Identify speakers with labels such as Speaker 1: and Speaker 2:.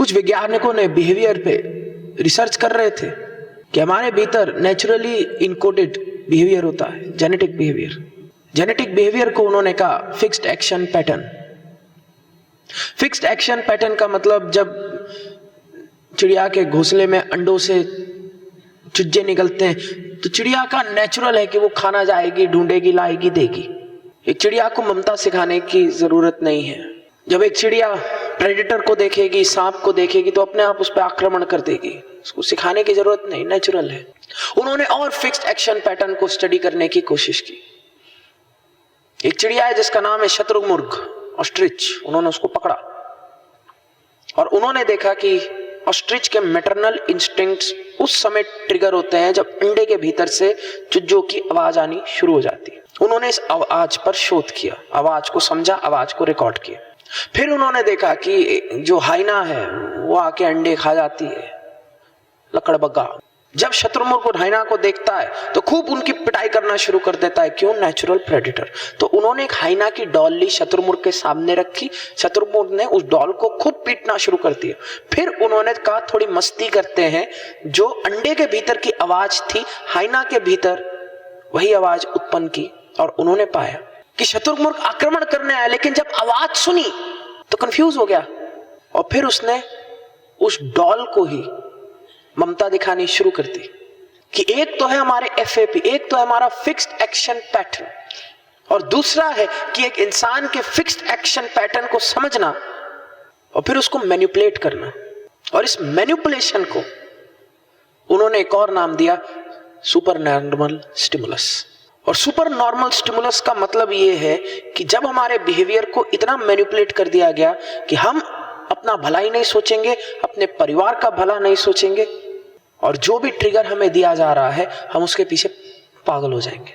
Speaker 1: कुछ वैज्ञानिकों ने बिहेवियर पे रिसर्च कर रहे थे कि हमारे भीतर नेचुरली इनकोडेड बिहेवियर होता है, जेनेटिक बिहेवियर। जेनेटिक बिहेवियर को उन्होंने कहा fixed action pattern. Fixed action pattern का मतलब जब चिड़िया के घोंसले में अंडों से चूजे निकलते हैं तो चिड़िया का नेचुरल है कि वो खाना जाएगी, ढूंढेगी, लाएगी, देगी। एक चिड़िया को ममता सिखाने की जरूरत नहीं है। जब एक चिड़िया प्रेडेटर को देखेगी, सांप को देखेगी तो अपने आप उस पर आक्रमण कर देगी, उसको सिखाने की जरूरत नहीं, नेचुरल है। उन्होंने और फिक्स्ड एक्शन पैटर्न को स्टडी करने की कोशिश की। एक चिड़िया है जिसका नाम है शत्रुमुर्ग, ऑस्ट्रिच। उन्होंने उसको पकड़ा और उन्होंने देखा कि ऑस्ट्रिच के मैटरनल इंस्टिंक्ट्स उस समय ट्रिगर होते हैं जब अंडे के भीतर से चूजों की आवाज आनी शुरू हो जाती है। उन्होंने इस आवाज पर शोध किया, आवाज को समझा, आवाज को रिकॉर्ड किया। फिर उन्होंने देखा कि जो हाइना है वो आके अंडे खा जाती है, लकड़बग्गा। जब शत्रुमुर्ग और हाइना को देखता है तो खूब उनकी पिटाई करना शुरू कर देता है। क्यों? Natural predator. तो उन्होंने एक हाइना की डॉल ली, शत्रुमुर्ग के सामने रखी। शत्रुमुर्ग ने उस डॉल को खूब पीटना शुरू कर दिया। फिर उन्होंने कहा थोड़ी मस्ती करते हैं। जो अंडे के भीतर की आवाज थी, हाइना के भीतर वही आवाज उत्पन्न की और उन्होंने पाया कि शत्रुमुर्ग आक्रमण करने आया, लेकिन जब आवाज सुनी तो कंफ्यूज हो गया और फिर उसने उस डॉल को ही ममता दिखानी शुरू कर दी कि एक तो है हमारे FAP, एक तो है हमारा फिक्स्ड एक्शन पैटर्न, और दूसरा है कि एक इंसान के फिक्स्ड एक्शन पैटर्न को समझना और फिर उसको मैनिपुलेट करना। और इस मैनिपुलेशन को उन्होंने एक और नाम दिया, सुपर नॉर्मल स्टिमुलस। और सुपर नॉर्मल स्टिमुलस का मतलब ये है कि जब हमारे बिहेवियर को इतना मैनिपुलेट कर दिया गया कि हम अपना भला ही नहीं सोचेंगे, अपने परिवार का भला नहीं सोचेंगे, और जो भी ट्रिगर हमें दिया जा रहा है हम उसके पीछे पागल हो जाएंगे।